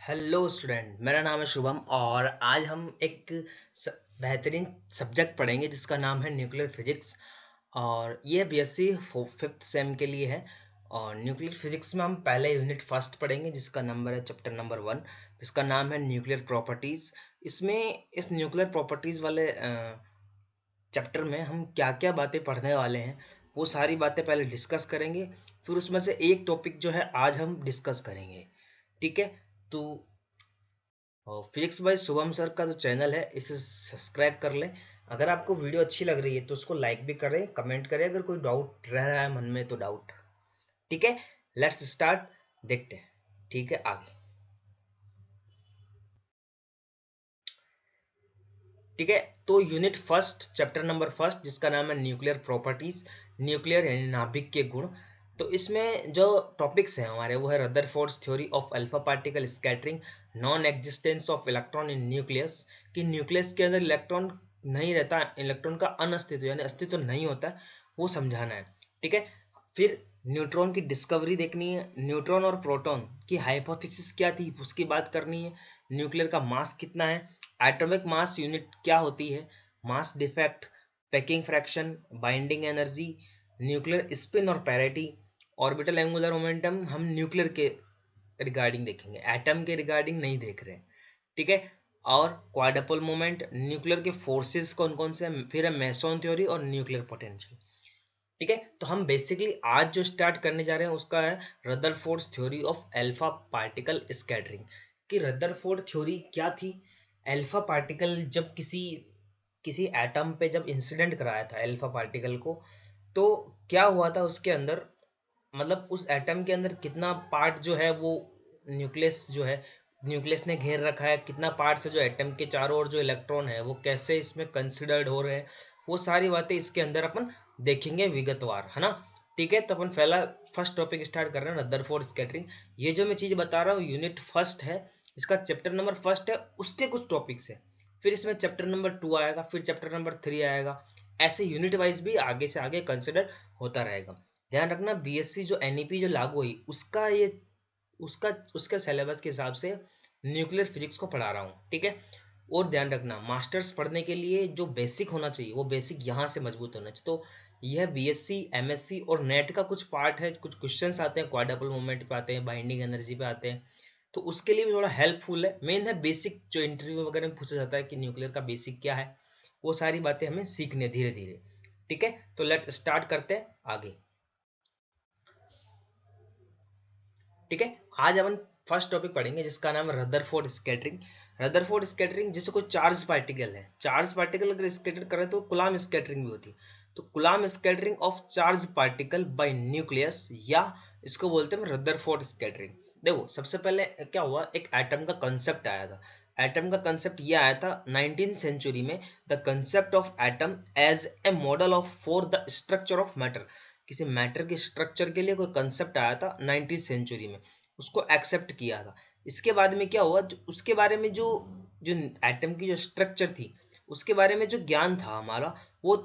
Hello student, मेरा नाम है शुभम और आज हम एक बेहतरीन सब्जेक्ट पढ़ेंगे जिसका नाम है न्यूक्लियर फिजिक्स। और ये बीएससी फिफ्थ सेम के लिए है। और न्यूक्लियर फिजिक्स में हम पहले यूनिट फर्स्ट पढ़ेंगे जिसका नंबर है चैप्टर नंबर 1, जिसका नाम है न्यूक्लियर प्रॉपर्टीज। इसमें इस न्यूक्लियर प्रॉपर्टीज वाले चैप्टर में हम क्या क्या बातें पढ़ने वाले हैं वो सारी बातें पहले डिस्कस करेंगे। फिर उसमें से एक टॉपिक जो है आज हम डिस्कस करेंगे। ठीक है, तो और फिजिक्स बाय शुभम सर का जो चैनल है इसे सब्सक्राइब कर लें। अगर आपको वीडियो अच्छी लग रही है तो उसको लाइक भी करें, कमेंट करें अगर कोई डाउट रह रहा है मन में तो डाउट। ठीक है, लेट्स स्टार्ट। देखते हैं। ठीक है, आगे। ठीक है, तो unit first chapter number first जिसका नाम है न्यूक्लियर प्रॉपर्टीज, न्यूक्लियर यानी नाभिक के गुण। तो इसमें जो टॉपिक्स हैं हमारे वो है Rutherford's theory of alpha particle scattering, non existence of electron in nucleus, कि न्यूक्लियस के अंदर इलेक्ट्रॉन नहीं रहता, इलेक्ट्रॉन का अनअस्तित्व यानी अस्तित्व नहीं होता है, वो समझाना है। ठीक है, फिर न्यूट्रॉन की डिस्कवरी देखनी है, न्यूट्रॉन और प्रोटॉन की हाइपोथेसिस क्या थी उसकी बात करनी है, न्यूक्लियर का मास कितना है, एटॉमिक मास यूनिट क्या होती है, mass defect, packing fraction, binding energy, nuclear spin और पैरिटी, ऑर्बिटल एंगुलर मोमेंटम हम न्यूक्लियर के रिगार्डिंग देखेंगे, एटम के रिगार्डिंग नहीं देख रहे हैं। ठीक है, और क्वाड्रपल मोमेंट, न्यूक्लियर के फोर्सेस कौन कौन से हैं, फिर है मेसोन थ्योरी और न्यूक्लियर पोटेंशियल। ठीक है, तो हम बेसिकली आज जो स्टार्ट करने जा रहे हैं उसका है Rutherford theory of alpha particle scattering. कि रदरफोर्ड थ्योरी क्या थी। अल्फा पार्टिकल जब किसी किसी एटम पे जब इंसिडेंट कराया था अल्फा पार्टिकल को, तो क्या हुआ था उसके अंदर, मतलब उस एटम के अंदर कितना पार्ट जो है वो न्यूक्लियस जो है, न्यूक्लियस ने घेर रखा है, कितना पार्ट है जो एटम के चारों ओर जो इलेक्ट्रॉन है वो कैसे इसमें कंसिडर्ड हो रहे हैं, वो सारी बातें इसके अंदर अपन देखेंगे विगतवार, है ना। ठीक है, तो अपन पहला फर्स्ट टॉपिक स्टार्ट कर रहे हैं, रदरफोर्ड स्कैटरिंग। ये जो मैं चीज बता रहा हूँ यूनिट फर्स्ट है, इसका चैप्टर नंबर फर्स्ट है, उसके कुछ टॉपिक्स है। फिर इसमें चैप्टर नंबर 2 आएगा, फिर चैप्टर नंबर 3 आएगा। ऐसे यूनिट वाइज भी आगे से आगे कंसिडर होता रहेगा। ध्यान रखना, बीएससी जो एनईपी जो लागू हुई उसका ये उसका उसके सिलेबस के हिसाब से न्यूक्लियर फिजिक्स को पढ़ा रहा हूँ। ठीक है, और ध्यान रखना मास्टर्स पढ़ने के लिए जो बेसिक होना चाहिए वो बेसिक यहाँ से मजबूत होना चाहिए। तो यह बीएससी एमएससी और नेट का कुछ पार्ट है, कुछ क्वेश्चंस आते हैं क्वाड्रपल मोमेंट पे आते हैं, बाइंडिंग एनर्जी पे आते हैं, तो उसके लिए भी थोड़ा हेल्पफुल है। मेन है बेसिक, जो इंटरव्यू वगैरह में पूछा जाता है कि न्यूक्लियर का बेसिक क्या है, वो सारी बातें हमें सीखने धीरे धीरे। ठीक है, तो लेट स्टार्ट करते हैं आगे। ठीक है, आज अपन फर्स्ट टॉपिक पढ़ेंगे जिसका नाम है रदरफोर्ड स्कैटरिंग। रदरफोर्ड स्कैटरिंग, जैसे कोई चार्ज पार्टिकल है, चार्ज पार्टिकल अगर स्कैटर करे तो कुलाम स्कैटरिंग भी होती है। तो कुलाम scattering of charge particle by nucleus, या इसको बोलते हैं रदरफोर्ड स्कैटरिंग। देखो सबसे पहले क्या हुआ, एक एटम का कंसेप्ट आया था। एटम का कंसेप्ट ये आया था 19th सेंचुरी में, the concept of atom as a model of for the structure of matter. किसी मैटर के स्ट्रक्चर के लिए कोई कंसेप्ट आया था 19th सेंचुरी में, उसको एक्सेप्ट किया था। इसके बाद में क्या हुआ, उसके बारे में जो जो एटम की जो स्ट्रक्चर थी उसके बारे में जो ज्ञान था हमारा, वो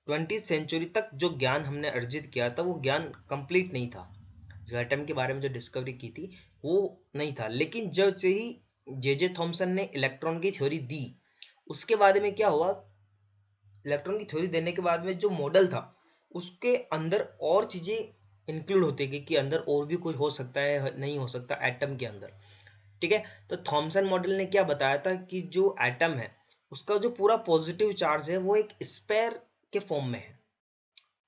20th सेंचुरी तक जो ज्ञान हमने अर्जित किया था वो ज्ञान कंप्लीट नहीं था। जो एटम के बारे में जो डिस्कवरी की थी वो नहीं था। लेकिन जब से ही जे थॉमसन ने इलेक्ट्रॉन की थ्योरी दी, उसके बाद में क्या हुआ, इलेक्ट्रॉन की थ्योरी देने के बाद में जो मॉडल था उसके अंदर और चीजें इंक्लूड होती गई कि अंदर और भी कुछ हो सकता है, नहीं हो सकता एटम के अंदर। ठीक है, तो थॉमसन मॉडल ने क्या बताया था कि जो एटम है उसका जो पूरा पॉजिटिव चार्ज है वो एक स्पेयर के फॉर्म में है।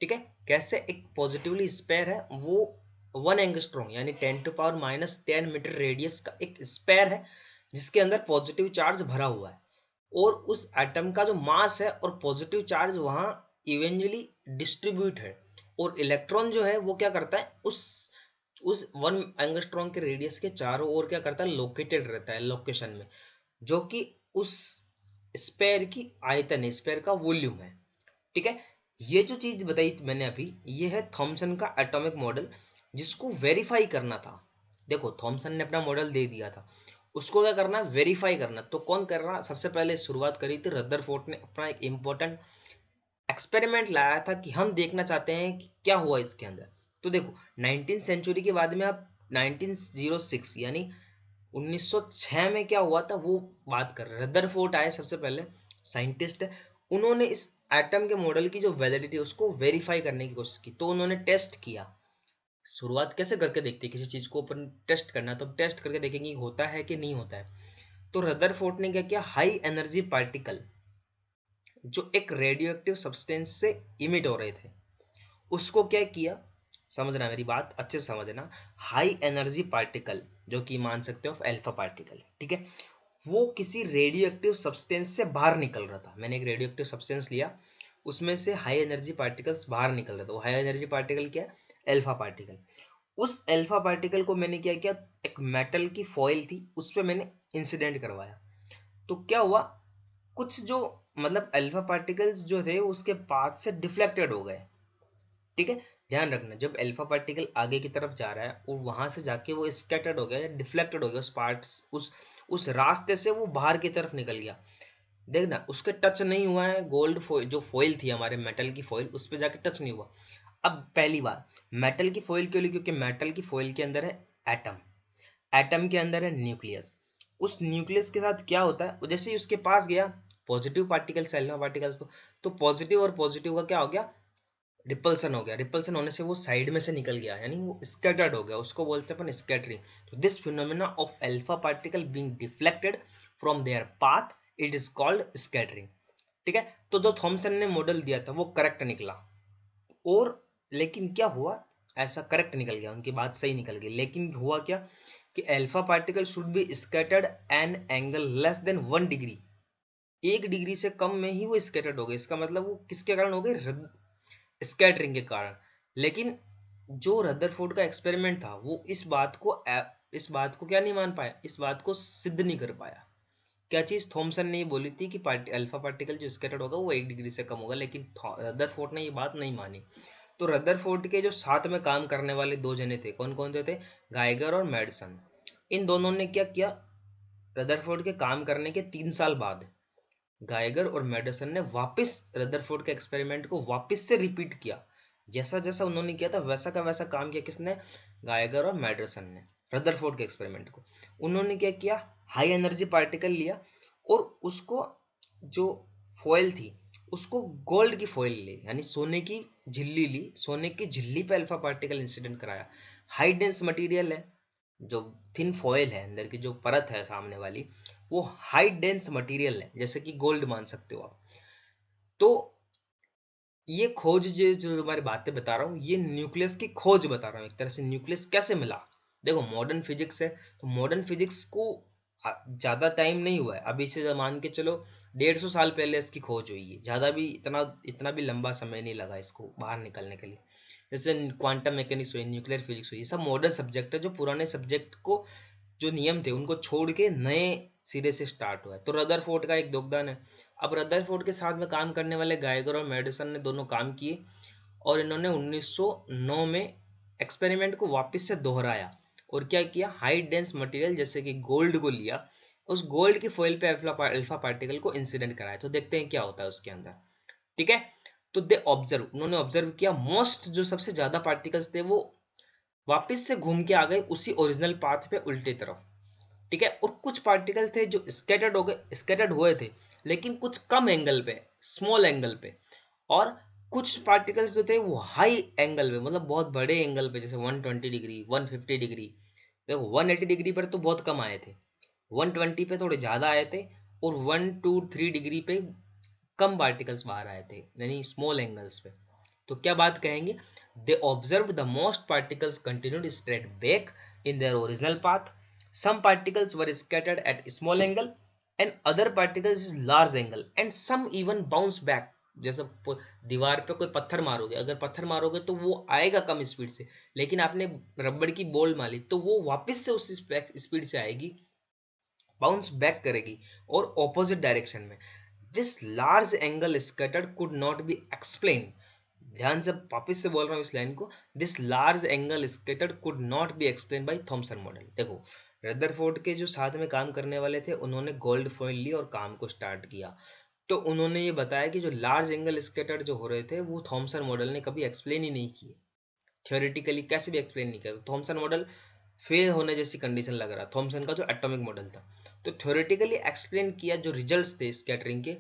ठीक है, कैसे एक पॉजिटिवली स्पेयर है, वो 1 एंगस्ट्रॉम यानी 10⁻⁻10 मीटर रेडियस का एक स्पेयर है जिसके अंदर पॉजिटिव चार्ज भरा हुआ है। और उस एटम का जो मास है और पॉजिटिव चार्ज वहां इवेंजुअली डिस्ट्रीब्यूट है, और इलेक्ट्रॉन जो है वो क्या करता है, उस 1 एंगस्ट्रॉम के रेडियस के चारों ओर क्या करता है, लोकेटेड रहता है लोकेशन में, जो कि उस स्पेयर की आयतन है, स्पेयर का वॉल्यूम है। ठीक है, ये जो चीज बताई मैंने अभी, ये है थॉमसन का एटॉमिक मॉडल, जिसको वेरीफाई करना था। देखो थॉमसन ने अपना मॉडल दे दिया था, उसको क्या करना, वेरीफाई करना। तो कौन कर रहा, सबसे पहले शुरुआत करी थी रदरफोर्ड ने, अपना एक इंपॉर्टेंट एक्सपेरिमेंट लाया था कि हम देखना चाहते हैं कि क्या हुआ इसके अंदर। तो देखो 19th सेंचुरी के बाद में आप 1906 यानी 1906 में क्या हुआ था वो बात कर रहे हैं। रदरफोर्ड आए सबसे पहले, साइंटिस्ट है। उन्होंने इस एटम के मॉडल की जो वैलिडिटी उसको वेरीफाई करने की कोशिश की। तो उन्होंने टेस्ट किया। शुरुआत कैसे करके देखते हैं किसी चीज को, अपन टेस्ट करना तो टेस्ट करके देखेंगे होता है कि नहीं होता है। तो रदरफोर्ड ने क्या किया, हाई एनर्जी पार्टिकल जो एक रेडियो एक्टिव सब्सटेंस से इमिट हो रहे थे उसको क्या किया, समझना मेरी बात अच्छे से समझना। हाई एनर्जी पार्टिकल जो कि मान सकते हो अल्फा पार्टिकल, ठीक है, वो किसी रेडियो एक्टिव सब्सटेंस से बाहर निकल रहा था। मैंने एक रेडियो एक्टिव सब्सटेंस लिया, उसमें से हाई एनर्जी पार्टिकल्स बाहर निकल रहा था। वो हाई एनर्जी पार्टिकल क्या है, अल्फा पार्टिकल। उस अल्फा पार्टिकल को मैंने क्या किया, एक मेटल की फॉइल थी उस पर मैंने इंसिडेंट करवाया। तो क्या हुआ, कुछ जो मतलब अल्फा पार्टिकल्स जो थे उसके पाथ से डिफ्लेक्टेड हो गए, ठीक है। ध्यान रखना, जब अल्फा पार्टिकल आगे की तरफ जा रहा है और वहां से जाके वो स्कैटर्ड हो गया या डिफ्लेक्टेड हो गया, उस पार्ट्स उस रास्ते से वो बाहर की तरफ निकल गया। देखना उसके टच नहीं हुआ है, गोल्ड फॉइल जो फॉइल थी हमारे मेटल की फॉइल उस पर जाके टच नहीं हुआ। अब पहली बार मेटल की फॉइल क्यों ली, क्योंकि मेटल की फॉइल के अंदर है एटम, एटम के अंदर है न्यूक्लियस। उस न्यूक्लियस के साथ क्या होता है, जैसे ही उसके पास गया पॉजिटिव पार्टिकल्स अल्फा पार्टिकल्स, तो पॉजिटिव और पॉजिटिव का क्या हो गया, रिपल्सन हो गया। रिपल्सन होने से वो साइड में से निकल गया, यानी वो स्कैटर्ड हो गया, उसको बोलते हैं अपन स्कैटरिंग। तो this phenomena of alpha particle being deflected from there path, it is called scattering, ठीक है। तो जो थॉमसन ने मॉडल दिया था वो करेक्ट निकला। और लेकिन क्या हुआ, ऐसा करेक्ट निकल गया, उनकी बात सही निकल गई, लेकिन हुआ क्या कि alpha particle should be scattered an angle less than 1 degree, 1 degree से कम में ही वो स्कैटर्ड हो गए। इसका मतलब वो किसके कारण हो गए, स्कैटरिंग के कारण। लेकिन जो रदरफोर्ड का एक्सपेरिमेंट था वो इस बात को क्या नहीं मान पाया, इस बात को सिद्ध नहीं कर पाया। क्या चीज, थॉमसन ने ये बोली थी कि अल्फा पार्टिकल जो स्कैटर्ड होगा वो 1 डिग्री से कम होगा, लेकिन रदरफोर्ड ने ये बात नहीं मानी। तो रदरफोर्ड के जो साथ में काम करने वाले दो जने थे, कौन कौन थे, गाइगर और मेडिसन। इन दोनों ने क्या किया, रदरफोर्ड के काम करने के 3 साल बाद गाइगर और मेडिसन ने वापस रदरफोर्ड के एक्सपेरिमेंट को वापस से रिपीट किया। जैसा जैसा उन्होंने किया था वैसा का वैसा काम किया, किसने, गाइगर और मेडिसन ने रदरफोर्ड के एक्सपेरिमेंट को। उन्होंने क्या किया, हाई एनर्जी पार्टिकल लिया और उसको जो फॉइल थी उसको गोल्ड की फॉइल ली, यानी सोने की झिल्ली ली, सोने की झिल्ली पे अल्फा पार्टिकल इंसिडेंट कराया। हाई डेंस मटेरियल है, जो थिन फॉइल है अंदर की जो परत है सामने वाली, वो हाई डेंस मटेरियल है, जैसे कि गोल्ड मान सकते हो आप। तो ये खोज जो जो हमारी बातें बता रहा हूँ, ये न्यूक्लियस की खोज बता रहा हूँ, एक तरह से न्यूक्लियस कैसे मिला। देखो मॉडर्न फिजिक्स है, तो मॉडर्न फिजिक्स को ज्यादा टाइम नहीं हुआ है, अभी से मान के चलो 150 साल पहले इसकी खोज हुई है, ज्यादा भी इतना इतना भी लंबा समय नहीं लगा इसको बाहर निकलने के लिए। जैसे क्वांटम मैकेनिक्स हुई, न्यूक्लियर फिजिक्स हुई, ये सब मॉडर्न सब्जेक्ट है जो पुराने सब्जेक्ट को जो नियम थे उनको छोड़ के नए सिरे से स्टार्ट हुआ है। तो रदरफोर्ड का एक योगदान है। अब रदरफोर्ड के साथ में काम करने वाले गाइगर और मेडिसन ने दोनों काम किए और इन्होंने 1909 में एक्सपेरिमेंट को वापस से दोहराया और क्या किया, हाई डेंस मटेरियल जैसे कि गोल्ड को लिया, उस गोल्ड की फॉइल पे अल्फा पार्टिकल को इंसिडेंट कराया। तो देखते हैं क्या होता है उसके अंदर, ठीक है। तो दे ऑब्जर्व, उन्होंने ऑब्जर्व किया, मोस्ट जो सबसे ज्यादा पार्टिकल्स थे वो वापस से घूम के आ गए उसी ओरिजिनल पाथ पे उल्टे तरफ, ठीक है। और कुछ पार्टिकल थे जो स्कैटर्ड हो गए, स्कैटर्ड हुए थे लेकिन कुछ कम एंगल पे, स्मॉल एंगल पे। और कुछ पार्टिकल्स जो थे वो हाई एंगल पे, मतलब बहुत बड़े एंगल पे, जैसे 120 डिग्री, 150 डिग्री। देखो 180 डिग्री पर तो बहुत कम आए थे, 120 पे थोड़े ज्यादा आए थे, और 1 2 3 डिग्री पे कम पार्टिकल्स बाहर आए थे, यानी स्मॉल एंगल्स पे। तो क्या बात कहेंगे, they observe the most particles continued straight back in their original path, some particles were scattered at small angle and other particles is large angle and some even bounce back। जैसे दीवार पे कोई पत्थर मारोगे, अगर पत्थर मारोगे तो वो आएगा कम स्पीड से, लेकिन आपने रबड़ की बॉल मारी तो वो वापस से उस स्पीड से आएगी, बाउंस बैक करेगी और ऑपोजिट डायरेक्शन में। This large angle scattered could not be explain, ध्यान से वापिस से बोल रहा हूँ इस लाइन को, this large angle scattered could not be explain by Thompson model. देखो रदरफोर्ड के जो साथ में काम करने वाले थे उन्होंने गोल्ड फॉइल ली और काम को स्टार्ट किया। तो उन्होंने ये बताया कि जो लार्ज एंगल स्कैटर्ड जो हो रहे थे वो थॉमसन मॉडल ने कभी एक्सप्लेन ही नहीं किए, थ्योरेटिकली कैसे भी एक्सप्लेन नहीं किया। तो थॉमसन मॉडल फेल होने जैसी कंडीशन लग रहा थॉमसन का जो एटॉमिक मॉडल था। तो थ्योरेटिकली एक्सप्लेन किया जो रिजल्ट्स थे स्कैटरिंग के,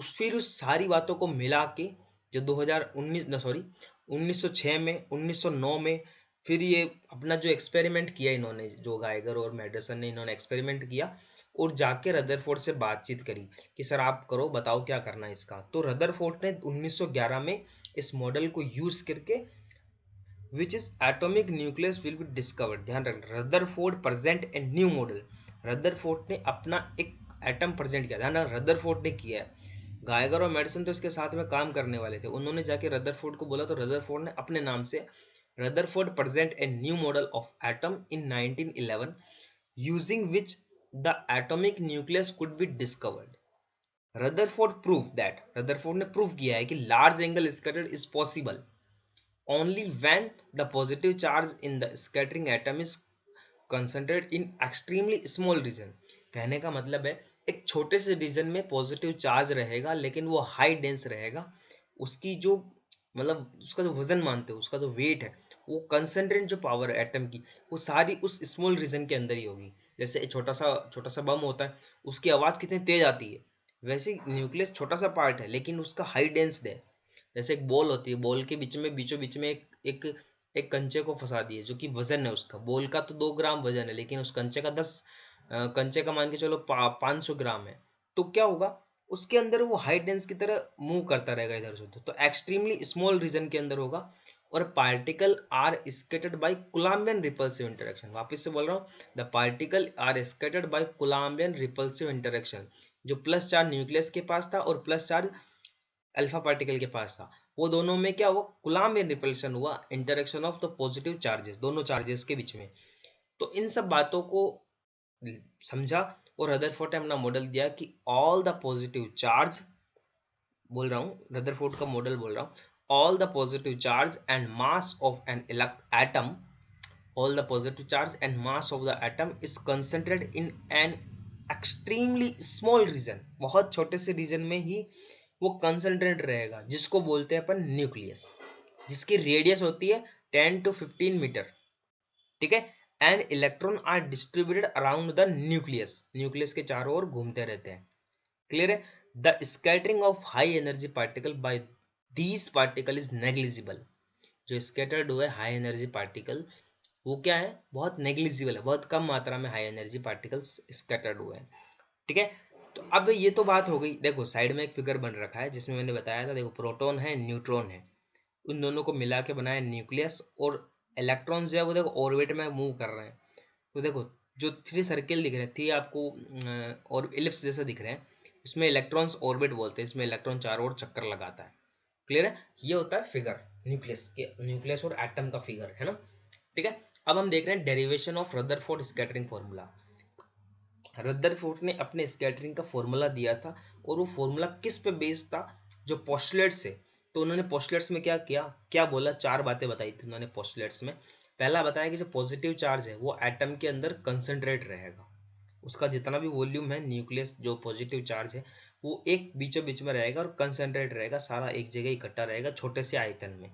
फिर उस सारी बातों को मिला के जो 2019 सॉरी 1906 में 1909 में फिर ये अपना जो एक्सपेरिमेंट किया इन्होंने, जो गाइगर और मेडरसन ने इन्होंने एक्सपेरिमेंट किया और जाके रदरफोर्ड से बातचीत करी कि सर आप करो, बताओ क्या करना है इसका। तो रदरफोर्ड ने 1911 में इस मॉडल को यूज करके which is atomic nucleus will be discovered, ध्यान रखना Rutherford present a new model. Rutherford ने अपना एक एटम प्रेजेंट किया, ध्यान रखना रदरफोर्ड ने किया है। गायगर और मेडिसन तो इसके साथ में काम करने वाले थे, उन्होंने जाके रदरफोर्ड को बोला, तो रदरफोर्ड ने अपने नाम से Rutherford present a new model of atom in 1911 using which the atomic nucleus could be discovered। Rutherford prove that, Rutherford ने प्रूव किया है कि large angle scatter is possible only when the positive charge in the scattering atom is concentrated in extremely small region। कहने का मतलब है एक छोटे से रीजन में पॉजिटिव चार्ज रहेगा लेकिन वो हाई डेंस रहेगा, उसकी जो मतलब उसका जो वजन मानते हैं, उसका जो वेट है, वो कंसंट्रेट जो पावर है एटम की, वो सारी उस स्मॉल रीजन के अंदर ही होगी। जैसे एक छोटा सा बम होता है, उसकी आवाज कितनी तेज आती है, वैसे न्यूक्लियस छोटा सा पार्ट है लेकिन उसका हाई डेंस है। जैसे एक बॉल होती है, बॉल के बीचों बीच में एक एक कंचे को फंसा दिए, जो कि वजन है उसका, बॉल का तो 2 ग्राम वजन है लेकिन उस कंचे का 10 कंचे का मान के चलो 500 ग्राम है। तो क्या होगा, उसके अंदर वो हाई डेंस की तरह मूव करता रहेगा इधर से उधर, तो एक्सट्रीमली स्मॉल रीजन के अंदर होगा। और particle are scattered by Coulombian repulsive interaction, वापस से बोल रहा हूँ, the particle are scattered by Coulombian repulsive interaction. जो प्लस चार्ज न्यूक्लियस के पास था और प्लस चार्ज अल्फा पार्टिकल के पास था, वो दोनों में क्या हुआ, कूलम्ब रिपल्शन हुआ, interaction of the positive charges, दोनों चार्जेस के बीच में। तो इन सब बातों को समझा और रदरफोर्ड ने अपना मॉडल दिया कि ऑल द पॉजिटिव चार्ज, बोल रहा हूँ रदरफोर्ड का मॉडल बोल रहा हूँ, all the positive charge and mass of an atom, all the positive charge and mass of the atom is concentrated in an extremely small region, बहुत छोटे से रीजन में ही वो कंसंट्रेट रहेगा, जिसको बोलते हैं अपन न्यूक्लियस, जिसकी रेडियस होती है 10 to 15 मीटर। ठीक है, and electron are distributed around the nucleus, nucleus के चारों ओर घूमते रहते हैं। क्लियर है। The scattering of high energy particle by these particle is negligible. जो स्कैटर्ड हुए हाई एनर्जी पार्टिकल, वो क्या है, बहुत नेग्लिजिबल है, बहुत कम मात्रा में हाई एनर्जी पार्टिकल्स स्कैटर्ड हुए हैं। ठीक है, तो अब ये तो बात हो गई। देखो साइड में एक फिगर बन रखा है जिसमें मैंने बताया था, देखो प्रोटॉन है न्यूट्रॉन है, उन दोनों को मिला के बनाया न्यूक्लियस, और इलेक्ट्रॉन जो है वो देखो ऑर्बिट में मूव कर रहे हैं। तो देखो जो 3 सर्किल दिख रहे हैं, 3 आपको और इलिप्स जैसा दिख रहे हैं, उसमें इलेक्ट्रॉन्स ऑर्बिट बोलते हैं, इसमें इलेक्ट्रॉन चारों ओर चक्कर लगाता है। क्लियर है, ये होता है फिगर न्यूक्लियस के, न्यूक्लियस और एटम का फिगर है ना। ठीक है, अब हम देख रहे हैं derivation of Rutherford scattering formula. Rutherford ने अपने स्कैटरिंग का फॉर्मूला दिया था, और वो फॉर्मूला किस पे बेस्ड था, जो पोस्टुलेट्स है। तो उन्होंने पोस्टुलेट्स में क्या किया, क्या बोला, 4 बातें बताई थी उन्होंने पोस्टुलेट्स में। पहला बताया कि जो पॉजिटिव चार्ज है वो एटम के अंदर कंसंट्रेट रहेगा, उसका जितना भी वॉल्यूम है न्यूक्लियस, जो पॉजिटिव चार्ज है वो एक बीचों बीच में रहेगा और कंसंट्रेट रहेगा, सारा एक जगह इकट्ठा रहेगा छोटे से आयतन में,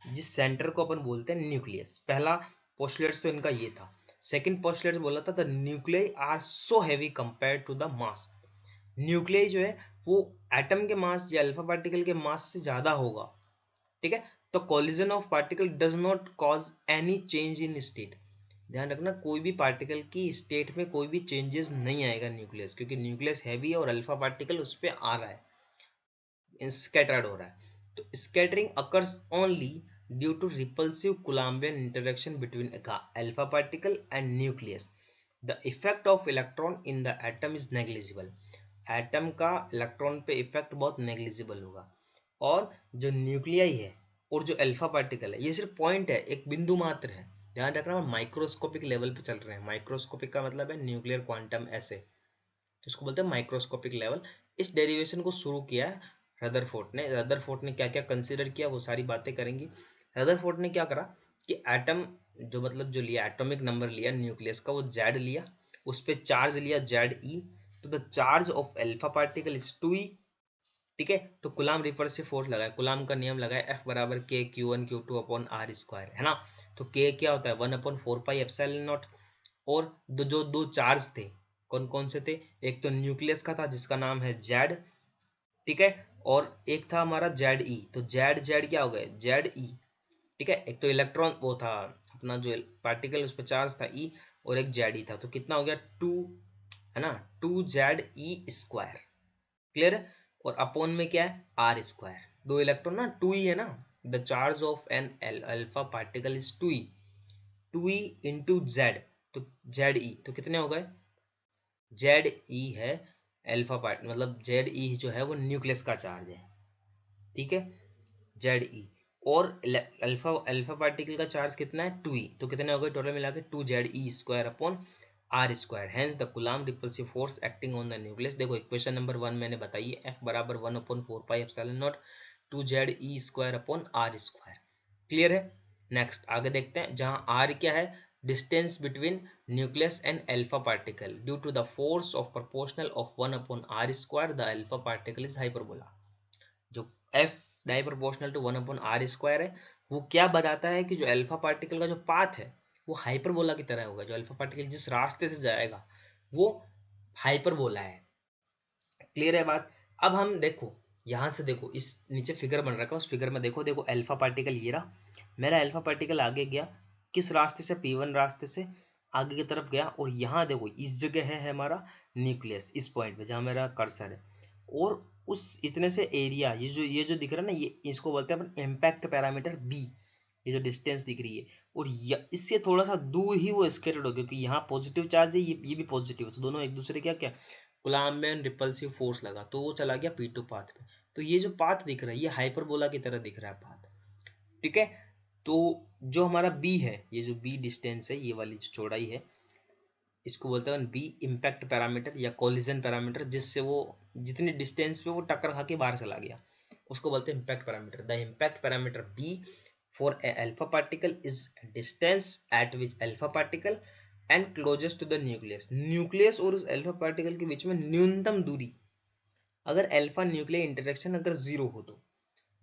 जिस सेंटर को अपन बोलते हैं न्यूक्लियस। पहला पोस्टुलेट्स तो इनका ये था। सेकंड पोस्टुलेट्स बोला था, the nuclei are so heavy compared to the mass. Nuclei जो है वो एटम के मास या अल्फा पार्टिकल के मास से ज्यादा होगा। ठीक है, तो collision of particle does not cause any change in state. ध्यान रखना, कोई भी पार्टिकल की स्टेट में कोई भी चेंजेस नहीं आएगा न्यूक्लियस, क्योंकि न्यूक्लियस हैवी है और अल्फा पार्टिकल उस पर आ रहा है, स्कैटर्ड हो रहा है। तो scattering occurs only due to repulsive Coulombian interaction between alpha particle and nucleus. The effect of electron in the atom is negligible. Atom का इलेक्ट्रॉन पे इफेक्ट बहुत नेग्लिजिबल होगा, और जो न्यूक्लियाई है और जो अल्फा पार्टिकल है ये सिर्फ पॉइंट है, एक बिंदु मात्र है। ध्यान रखना, माइक्रोस्कोपिक लेवल पे चल रहे हैं। माइक्रोस्कोपिक का मतलब है न्यूक्लियर क्वांटम ऐसे, जिसको बोलते हैं माइक्रोस्कोपिक लेवल। इस डेरिवेशन को शुरू किया है रदरफोर्ड ने। रदरफोर्ड ने क्या क्या कंसीडर किया वो सारी बातें करेंगे। रदरफोर्ड ने क्या करा कि एटम जो मतलब जो लिया, एटॉमिक नंबर लिया न्यूक्लियस का, वो जेड लिया, उस पे चार्ज लिया जेड ई। तो the charge of alpha particle is 2e ठीक है। तो कुलाम रिपल्सिव फोर्स लगाए, कुलाम का नियम लगाए, F बराबर के Q1 Q2 upon R square, है ना। तो K क्या होता है 1/4πε0। और जो दो चार्ज थे कौन कौन से थे, एक तो न्यूक्लियस का था जिसका नाम है जेड, ठीक है, और एक था हमारा जेड ई। तो जेड जेड क्या हो गए जेड ई, ठीक है। एक तो इलेक्ट्रॉन वो था अपना जो पार्टिकल उस पर चार्ज था ई, और एक जेड ई था, तो कितना हो गया 2, है ना, 2ZE², क्लियर है। और अपोन में क्या है आर स्क्वायर, दो इलेक्ट्रॉन ना 2e है ना, the charge of an alpha particle is 2e, 2e into Z, तो जेड ई तो कितने हो गए, जेड ई है अल्फा पार्ट, मतलब जेड ई जो है वो न्यूक्लियस का चार्ज है, ठीक है, जेड ई। और अल्फा अल्फा पार्टिकल का चार्ज कितना है 2e, तो कितने हो गए टोटल मिला के 2ZE² upon r square, hence the Coulomb repulsive force acting on the nucleus. देखो इक्वेशन नंबर 1 मैंने बताई है, F बराबर 1/4πε0 2ZE² upon r square, clear है। नेक्स्ट आगे देखते हैं, जहां आर क्या है distance between nucleus and alpha particle, due to the force of proportional of 1/r² the alpha particle is hyperbola. जो F डाई प्रोपोर्शनल टू 1/r² है, वो क्या बताता है कि जो अल्फा पार्टिकल का जो पाथ है वो हाइपरबोला की तरह होगा, जो अल्फा पार्टिकल जिस रास्ते से जाएगा वो हाइपरबोला है, क्लियर है बात। अब हम देखो यहाँ से, देखो इस नीचे फिगर बन रखा है, उस फिगर में देखो, देखो अल्फा पार्टिकल ये रहा, मेरा अल्फा पार्टिकल आगे गया किस रास्ते से, P1 रास्ते से आगे की तरफ गया, और यहाँ देखो इस जगह है हमारा न्यूक्लियस, इस पॉइंट पे जहाँ मेरा कर्सर है, और उस इतने से एरिया ये जो दिख रहा है ना, ये इसको बोलते हैं अपन इम्पैक्ट पैरामीटर बी, ये जो डिस्टेंस दिख रही है, और इससे थोड़ा सा दूर ही वो स्केटर्ड हो, क्योंकि यहाँ पॉजिटिव चार्ज है, ये भी पॉजिटिव है, तो दोनों एक दूसरे क्या क्या कूलम्ब में रिपल्सिव फोर्स लगा, तो वो चला गया P2 पाथ पे। तो ये जो पाथ दिख रहा है ये हाइपरबोला की तरह दिख रहा है पाथ, ठीक है। तो जो हमारा बी है, ये जो बी डिस्टेंस है, ये वाली जो चौड़ाई है, इसको बोलते हैं बी इम्पैक्ट पैरामीटर या कोलिजन पैरामीटर, जिससे वो जितनी डिस्टेंस पे वो टक्कर खा के बाहर चला गया उसको बोलते हैं impact parameter. The impact parameter b for a alpha particle is distance at which alpha particle and closest to the nucleus, nucleus और उस अल्फा पार्टिकल के बीच में न्यूनतम दूरी, अगर अल्फा न्यूक्लियर इंटरेक्शन अगर जीरो हो तो,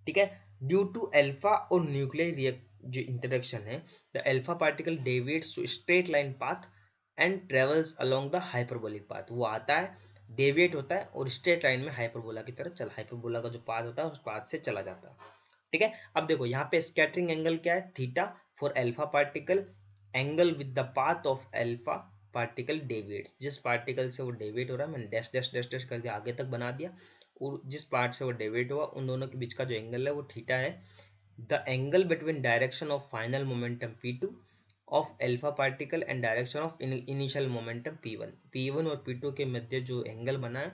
ठीक है। ड्यू टू अल्फा और न्यूक्लियर जो इंटरेक्शन है, the alpha particle deviates to straight line path and travels along the hyperbolic path, वो आता है डेविएट होता है और स्ट्रेट लाइन में हाइपरबोला की तरह चला, हाइपरबोला का जो पाथ होता है उस पाथ से चला जाता है, ठीक है। अब देखो यहाँ पे स्कैटरिंग एंगल क्या है theta for alpha particle, angle with the path of alpha particle deviates, जिस पार्टिकल से वो डेविएट हो रहा है, मैंने डैश डैश डैश डैश करके आगे तक बना दिया, और जिस पार्ट से वो डेविएट हुआ उन दोनों के बीच का जो एंगल है वो थीटा है। The angle between direction of final momentum P2 of alpha particle and direction of initial momentum P1 और P2 के मध्य जो एंगल बना है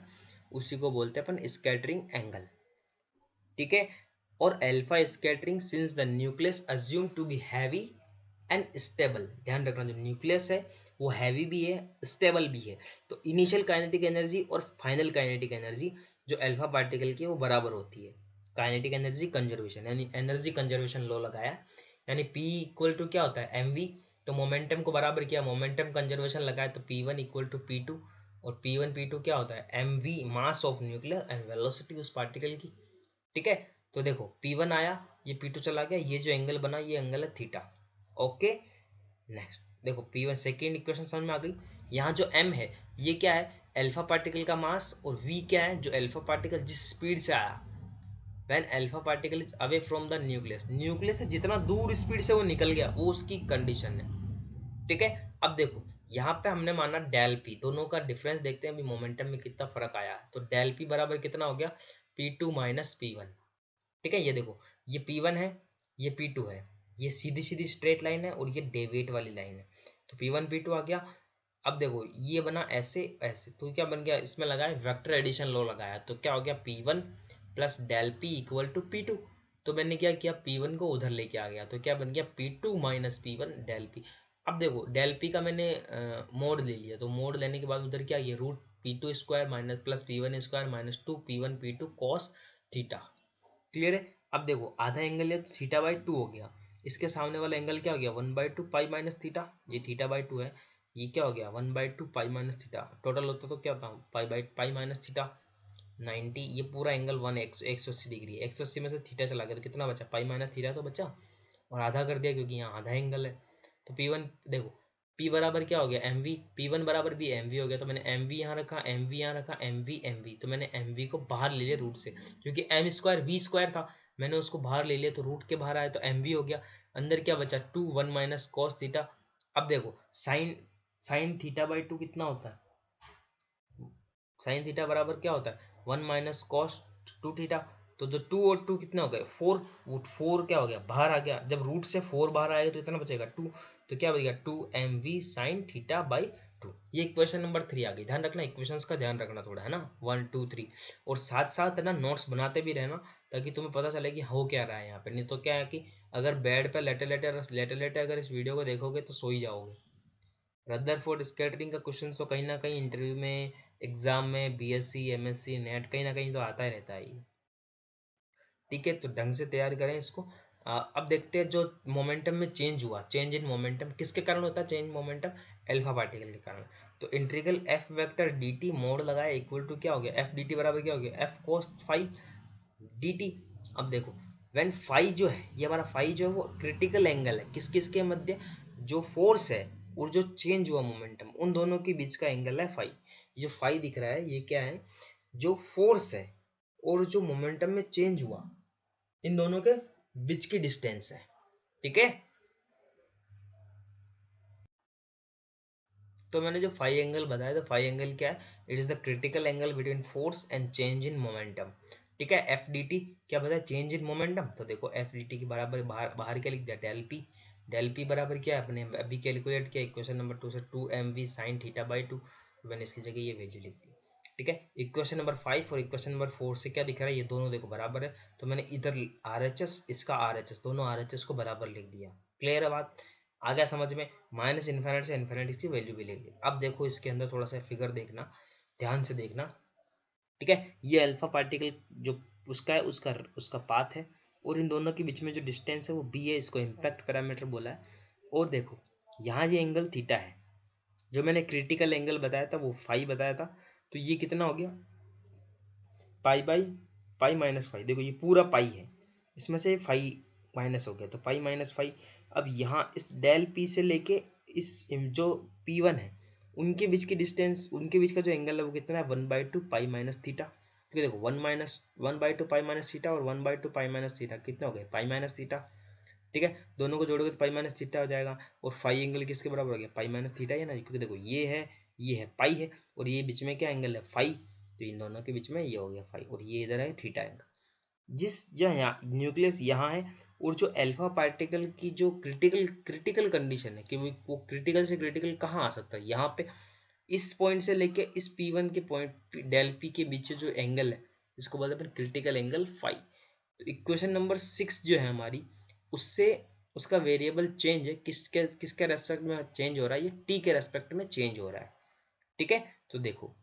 उसी को बोलते हैं अपन स्कैटरिंग एंगल, ठीक है। और alpha scattering since the nucleus assume to be heavy and stable, ध्यान रखना जो न्यूक्लियस है वो हैवी भी है स्टेबल भी है, तो इनिशियल काइनेटिक एनर्जी और फाइनल काइनेटिक एनर्जी जो अल्फा पार्टिकल की है वो बराबर होती है, काइनेटिक एनर्जी कंजर्वेशन यानी एनर्जी कंजर्वेशन लॉ लगाया, यानी P इक्वल टू क्या होता है mv, तो मोमेंटम को बराबर किया, मोमेंटम कंजर्वेशन लगाया तो P1 इक्वल टू P2, और P1 P2 क्या होता है mv mass of nuclear and velocity उस पार्टिकल की, ठीक है। तो देखो P1 आया, ये P2 चला गया, ये जो एंगल बना ये एंगल है थीटा, ओके। नेक्स्ट देखो P1 सेकेंड इक्वेशन समझ में आ गई। यहाँ जो m है ये क्या है अल्फा पार्टिकल का मास, और v क्या है जो अल्फा पार्टिकल जिस स्पीड से आया, when alpha particle is away from the nucleus, nucleus से जितना दूर स्पीड से वो निकल गया वो उसकी कंडीशन है, ठीक है। अब देखो यहाँ पे हमने माना डेल पी, दोनों का डिफरेंस देखते हैं अभी मोमेंटम में कितना फर्क आया है, तो डेल पी बराबर कितना हो गया P2 माइनस P1, ठीक है। ये देखो ये P1 है ये P2 है, ये सीधी सीधी स्ट्रेट लाइन है और ये डेविएट वाली लाइन है, तो P1 P2 आ गया। अब देखो ये बना ऐसे ऐसे, तो क्या बन गया इसमें लगाया वेक्टर एडिशन लॉ लगाया, तो क्या हो गया P1 plus del P equal to P2, तो मैंने क्या किया P1 को उधर लेके आ गया, तो क्या बन गया P2 minus P1 del P. अब देखो डेल पी का मैंने मोड ले लिया, तो मोड लेने के बाद उधर क्या ये root P2² minus plus P1² minus 2 P1 P2 cos theta, clear है। अब देखो आधा एंगल लिया तो थीटा बाई 2 हो गया, इसके सामने वाला एंगल क्या हो गया 1/2 पाई माइनस थीटा, ये थीटा बाई 2 है, ये क्या हो गया 1/2 पाई माइनस थीटा, टोटल होता तो क्या होता पाई बाई पाई माइनस थीटा, 90, ये पूरा एंगल 180 डिग्री है। 180 में से थीटा चला गया तो कितना बचा, पाई माइनस थीटा तो बचा, और आधा कर दिया क्योंकि यहाँ आधा एंगल है। तो P1 देखो, P बराबर क्या हो गया MV, P1 बराबर भी MV हो गया। तो मैंने MV यहाँ रखा, MV यहाँ रखा, MV तो मैंने MV को बाहर ले लिया रूट से, क्योंकि M स्क्वायर V स्क्वायर था, मैंने उसको बाहर ले लिया तो रूट के बाहर आया तो MV हो गया। अंदर क्या बचा 2, 1 माइनस कॉस थीटा। अब देखो साइन थीटा बाई 2 कितना होता है, साइन थीटा बराबर क्या होता है 1 माइनस कॉस 2 थीटा। तो जो 2 और 2 कितने हो गए 4, वो 4 क्या हो गया बाहर आ गया, जब रूट से 4 बाहर आएगा तो इतना बचेगा 2, तो क्या बचेगा 2mv साइन थीटा बाई 2। ये इक्वेशन नंबर 3 आ गई। ध्यान रखना, इक्वेशंस का ध्यान रखना थोड़ा, है ना, 1 2 3, और साथ साथ है ना नोट्स बनाते भी रहना, ताकि तुम्हें पता चले कि हो क्या रहा है यहाँ पे। नहीं तो क्या है कि अगर बेड पे लेटे लेटे अगर इस वीडियो को देखोगे तो सो ही जाओगे। रदरफोर्ड स्कैटरिंग का क्वेश्चन तो कहीं ना कहीं इंटरव्यू में, एग्जाम में, बीएससी एमएससी नेट कहीं ना कहीं तो आता ही रहता है ये। ठीक है, तो ढंग से तैयार करें इसको। अब देखते हैं जो मोमेंटम में चेंज हुआ, चेंज इन मोमेंटम किसके कारण होता है, चेंज मोमेंटम अल्फा पार्टिकल के कारण। तो integral F vector D T mode लगाया इक्वल टू क्या हो गया, एफ डी टी बराबर क्या हो गया, F cos five D T. अब देखो व्हेन फाई जो है, ये हमारा फाई जो है वो क्रिटिकल एंगल है किस किस के मध्य, जो फोर्स है और जो चेंज हुआ मोमेंटम, उन दोनों के बीच का एंगल है फाई। जो फाई दिख रहा है ये क्या है, जो फोर्स है और जो मोमेंटम में चेंज हुआ, इन दोनों के बीच की डिस्टेंस है। ठीक है, तो मैंने जो फाई एंगल बताया, तो फाई एंगल क्या है, it is the critical angle between force and change in momentum. ठीक है, एफ डी टी क्या बताया, चेंज इन मोमेंटम। तो देखो एफ डी टी के बराबर बाहर बाहर क्या लिख दिया, डेल पी। डेल पी बराबर क्या है, अपने अभी कैलकुलेट किया इक्वेशन नंबर 2 से, 2mv साइन थीटा बाई 2। मैंने इसकी जगह ये वैल्यू लिख दी। ठीक है, इक्वेशन नंबर 5 और इक्वेशन नंबर 4 से क्या दिख रहा है, ये दोनों देखो बराबर है, तो मैंने इधर आर एच एस, इसका आर एच एस, दोनों आर एच एस को बराबर लिख दिया। क्लियर है बात, आ गया समझ में। माइनस इन्फिनिटी से इन्फिनिटी की वैल्यू भी ले ली। अब देखो इसके अंदर थोड़ा सा फिगर देखना, ध्यान से देखना। ठीक है, ये अल्फा पार्टिकल जो उसका है, उसका उसका पाथ है, और इन दोनों के बीच में जो डिस्टेंस है वो बी है, इसको इम्पैक्ट पैरामीटर बोला है। और देखो यहाँ ये एंगल थीटा है, जो मैंने क्रिटिकल एंगल बताया था वो फाई बताया था, तो ये कितना हो गया pi by pi minus phi. देखो ये पूरा पाई है, इसमें से फाई माइनस हो गया तो पाई माइनस फाई। अब यहाँ इस डेल पी से लेके इस जो पी वन है, उनके बीच की डिस्टेंस, उनके बीच का जो एंगल है वो कितना है 1/2 पाई माइनस थीटा। क्योंकि देखो 1/2 पाई माइनस थीटा और 1/2 पाई माइनस थीटा कितना हो गया, पाई माइनस थीटा। ठीक है, दोनों को जोड़ोगे तो पाई माइनस थीटा हो जाएगा, और फाई एंगल किसके बराबर हो गया, पाई माइनस थीटा है ना, क्योंकि देखो ये है पाई है, और ये बीच में क्या एंगल है फाई, तो इन दोनों के बीच में ये हो गया फाई, और ये इधर है थीटा एंगल। जिस जो यहाँ न्यूक्लियस यहाँ है, और जो अल्फा पार्टिकल की जो क्रिटिकल कंडीशन है कि वो क्रिटिकल से क्रिटिकल कहाँ आ सकता है, यहाँ पे इस पॉइंट से लेके इस P1 के पॉइंट डेल P के बीच जो एंगल है, इसको बोलते हैं क्रिटिकल एंगल फाई। तो इक्वेशन नंबर 6 जो है हमारी, उससे उसका वेरिएबल चेंज है, किसके रेस्पेक्ट में चेंज हो रहा है, ये टी के रेस्पेक्ट में चेंज हो रहा है। ठीक है, तो देखो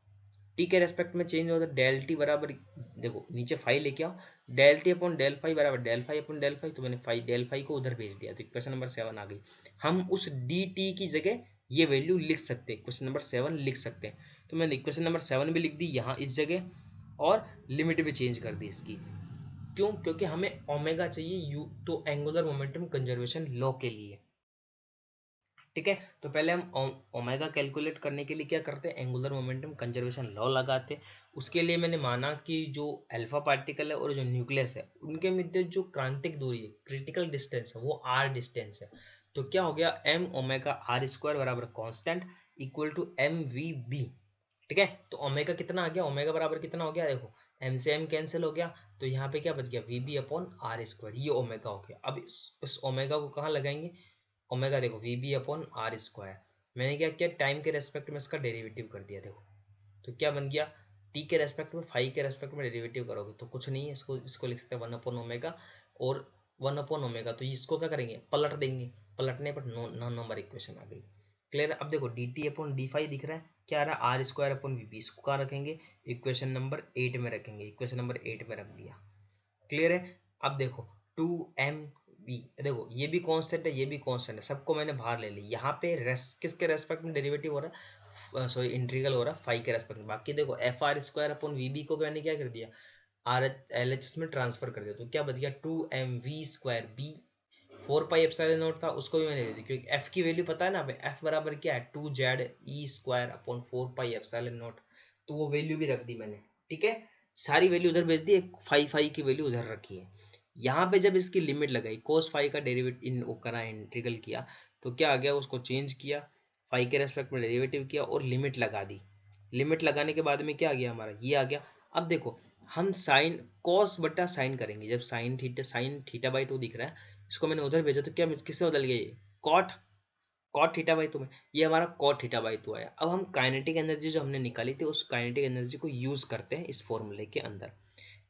टी के रेस्पेक्ट में चेंज होता है, डेल टी बराबर, देखो नीचे फाई लेके आओ, del T upon del phi बराबर del phi upon del phi, तो मैंने फाई डेल फाई को उधर भेज दिया, तो इक्वेशन नंबर 7 आ गई। हम उस डी टी की जगह ये वैल्यू लिख सकते हैं, क्वेश्चन नंबर 7 लिख सकते हैं। तो मैंने इक्वेशन नंबर 7 भी लिख दी यहाँ इस जगह, और लिमिट भी चेंज कर दी इसकी। क्यों, क्योंकि हमें ओमेगा चाहिए यू, तो एंगुलर मोमेंटम कंजर्वेशन लॉ के लिए। ठीक है, तो पहले हम ओमेगा कैलकुलेट करने के लिए क्या करते हैं, एंगुलर मोमेंटम कंजर्वेशन लॉ लगाते हैं। उसके लिए मैंने माना कि जो अल्फा पार्टिकल है और जो न्यूक्लियस है, उनके मध्य जो क्रांतिक दूरी है, क्रिटिकल डिस्टेंस है, वो आर डिस्टेंस है। तो क्या हो गया, एम ओमेगा आर स्क्वायर बराबर constant equal to m v b. ठीक है, तो ओमेगा कितना आ गया, ओमेगा बराबर कितना हो गया, देखो एम से एम कैंसिल हो गया, तो यहाँ पे क्या बच गया, v b upon r square, ये ओमेगा हो गया। अब इस ओमेगा को कहाँ लगाएंगे, ओमेगा देखो v b upon r square, मैंने क्या किया, टाइम के रेस्पेक्ट में इसका डेरिवेटिव कर दिया। देखो तो क्या बन गया, टी के रेस्पेक्ट में, फाई के रेस्पेक्ट में डेरिवेटिव करोगे तो कुछ नहीं है, इसको इसको लिख सकते हैं 1/ओमेगा, और 1/ओमेगा, तो इसको क्या करेंगे, पलट देंगे, पलटने पर नौ नंबर इक्वेशन आ गई। क्लियर, अब देखो d t upon d phi दिख रहा है, क्या आ रहा है, r square upon v b, इसको कहाँ रखेंगे, इक्वेशन नंबर 8 में रखेंगे, इक्वेशन नंबर 8 में रख दिया। क्लियर है, अब देखो 2mv, देखो ये भी कांस्टेंट है, ये भी कांस्टेंट है, सबको मैंने बाहर ले ली। यहाँ पे किसके रेस्पेक्ट में डेरिवेटिव हो रहा है, सॉरी इंटीग्रल हो रहा फाई के रेस्पेक्ट में। बाकी देखो F r square upon v b को मैंने क्या कर दिया, आर एल एच एस में ट्रांसफर कर दिया, तो क्या बच गया 2mv² B. 4 pi epsilon not था, उसको भी मैंने दे दी, क्योंकि एफ की वैल्यू पता है ना, एफ बराबर क्या है 2z² upon 4 pi epsilon not, तो वो वैल्यू भी रख दी मैंने। ठीक है, सारी वैल्यू उधर भेज दी, एक फाई की वैल्यू उधर रखी है। यहाँ पे जब इसकी लिमिट लगाई, कोस फाई का डेरिवेटिव इन वो करा, इंटीग्रल किया, तो क्या आ गया, उसको चेंज किया, फाई के रेस्पेक्ट में डेरिवेटिव किया और लिमिट लगा दी। लिमिट लगाने के बाद में क्या आ गया हमारा, ये आ गया। अब देखो हम साइन कॉस बटा साइन करेंगे, जब साइन थीटा बाई 2 दिख रहा है, इसको मैंने उधर भेजा तो क्या किससे बदल गया, ये कॉट कॉट थीटा बाई 2 में, ये हमारा कॉट थीटा बाई 2 आया। अब हम काइनेटिक एनर्जी जो हमने निकाली थी, उस काइनेटिक एनर्जी को यूज करते हैं इस फॉर्मूले के अंदर।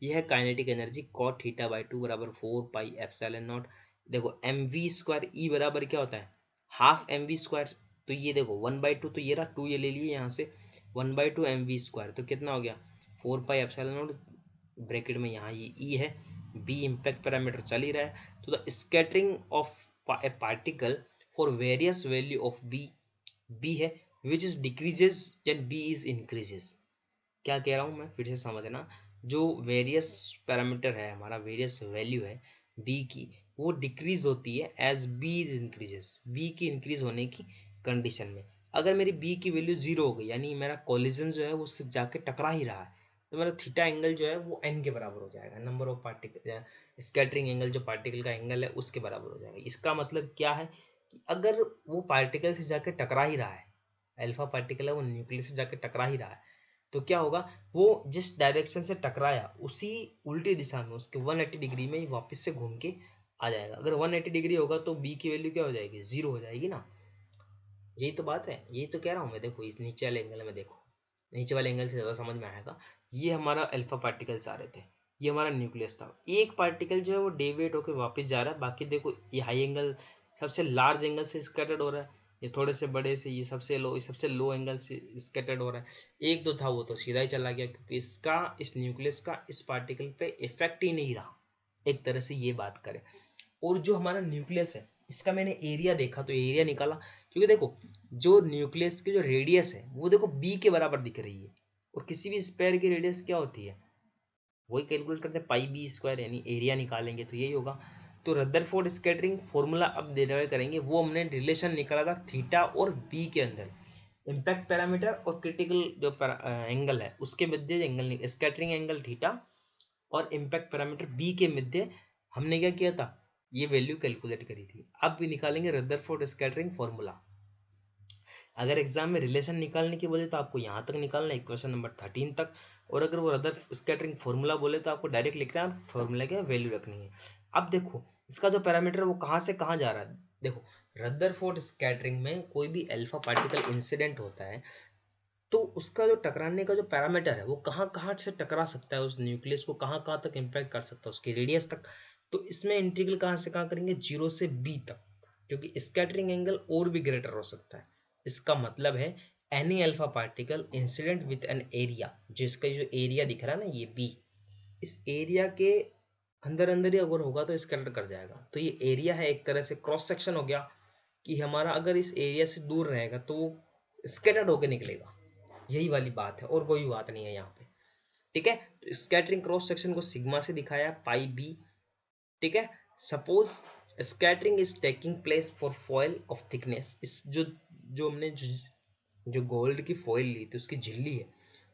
यह है kinetic energy cot theta by 2 बराबर 4 पाई एप्सिलॉन नॉट। देखो mv² ई बराबर क्या होता है, हाफ mv²। तो ये देखो 1/2, तो ये रहा 2, ये ले लिए यहाँ से, 1/2 mv², तो कितना हो गया 4 पाई एप्सिलॉन नॉट, ब्रैकेट में यहाँ ये ई है, बी इम्पैक्ट पैरामीटर चल ही रहा है। तो the scattering of a particle for various value of b है विच इज डिक्रीजेस जब बी इज इंक्रीजेस। क्या कह रहा हूँ मैं, फिर से समझना, जो वेरियस पैरामीटर है हमारा, वेरियस वैल्यू है बी की, वो डिक्रीज होती है as b is increases, b की इंक्रीज होने की कंडीशन में। अगर मेरी बी की वैल्यू 0 हो गई, यानी मेरा कोलिजन जो है वो उससे जाके टकरा ही रहा है, तो मेरा थीटा एंगल जो है वो एन के बराबर हो जाएगा, number of particle, scattering angle जो पार्टिकल का एंगल है उसके बराबर हो जाएगा। इसका मतलब क्या है कि अगर वो पार्टिकल से जाके टकरा ही रहा है, अल्फा पार्टिकल है वो न्यूक्लियस से जाके टकरा ही रहा है, तो क्या होगा, वो जिस डायरेक्शन से टकराया उसी उल्टी दिशा में उसके 180 डिग्री में ही वापस से घूम के आ जाएगा। अगर 180 डिग्री होगा तो बी की वैल्यू क्या हो जाएगी, 0 हो जाएगी ना। यही तो बात है, यही तो कह रहा हूँ मैं। देखो इस नीचे वाले एंगल में देखो, नीचे वाले एंगल से ज़्यादा समझ में आएगा। ये हमारा अल्फा पार्टिकल्स आ रहे थे, ये हमारा न्यूक्लियस था, एक पार्टिकल जो है वो डेविएट होकर वापस जा रहा है। बाकी देखो ये हाई एंगल सबसे लार्ज एंगल से स्कैटर्ड हो रहा है, ये थोड़े से बड़े से, ये सबसे लो एंगल से स्कैटर्ड हो रहा है। एक तो था वो तो सीधा ही चला गया, क्योंकि इसका इस न्यूक्लियस का इस पार्टिकल पे इफेक्ट ही नहीं रहा, एक तरह से ये बात करें। और जो हमारा न्यूक्लियस है इसका मैंने एरिया देखा तो एरिया निकाला, क्योंकि देखो जो न्यूक्लियस की जो रेडियस है वो देखो बी के बराबर दिख रही है, और किसी भी स्पेयर की रेडियस क्या होती है, वही कैलकुलेट करते हैं πb², यानी एरिया निकालेंगे तो यही होगा। तो रदरफोर्ड स्कैटरिंग फॉर्मूला अब डेराइव करेंगे, वो हमने रिलेशन निकाला था थीटा और बी के अंदर, इम्पैक्ट पैरामीटर और क्रिटिकल जो एंगल है उसके मध्य एंगल, स्कैटरिंग एंगल थीटा और इम्पैक्ट पैरामीटर बी के मध्य हमने क्या किया था, ये वैल्यू कैलकुलेट करी थी। अब भी निकालेंगे रदरफोर्ड स्कैटरिंग फॉर्मूला। अगर एग्जाम में रिलेशन निकालने की बोले तो आपको यहाँ तक निकालना है, क्वेश्चन नंबर 13 तक, और अगर वो रदर स्कैटरिंग फॉर्मूला बोले तो आपको डायरेक्ट लिखना है, फॉर्मूला की वैल्यू रखनी है। अब देखो इसका जो पैरामीटर वो कहाँ से कहाँ जा रहा है, देखो रदरफोर्ड स्कैटरिंग में कोई भी अल्फा पार्टिकल इंसिडेंट होता है तो उसका जो टकराने का जो पैरामीटर है वो कहाँ कहाँ से टकरा सकता है, उस न्यूक्लियस को कहाँ कहाँ तक इम्पैक्ट कर सकता है, उसकी रेडियस तक। तो इसमें इंटीग्रल कहाँ से कहाँ करेंगे, 0 से b तक, क्योंकि स्कैटरिंग एंगल और भी ग्रेटर हो सकता है। इसका मतलब है any alpha particle incident with an area, जिसका जो एरिया दिख रहा है ना ये b, इस एरिया के अंदर अंदर ही अगर होगा तो स्कैटर कर जाएगा। तो ये एरिया है एक तरह से क्रॉस सेक्शन हो गया, कि हमारा अगर इस एरिया से दूर रहेगा तो वो स्कैटर्ड होकर निकलेगा, यही वाली बात है और कोई बात नहीं है यहाँ पे। ठीक है, तो स्कैटरिंग क्रॉस सेक्शन को सिग्मा से दिखाया पाई बी। ठीक है, suppose scattering is taking place for foil of thickness, इस जो जो हमने जो गोल्ड की फॉयल ली थी उसकी झिल्ली है,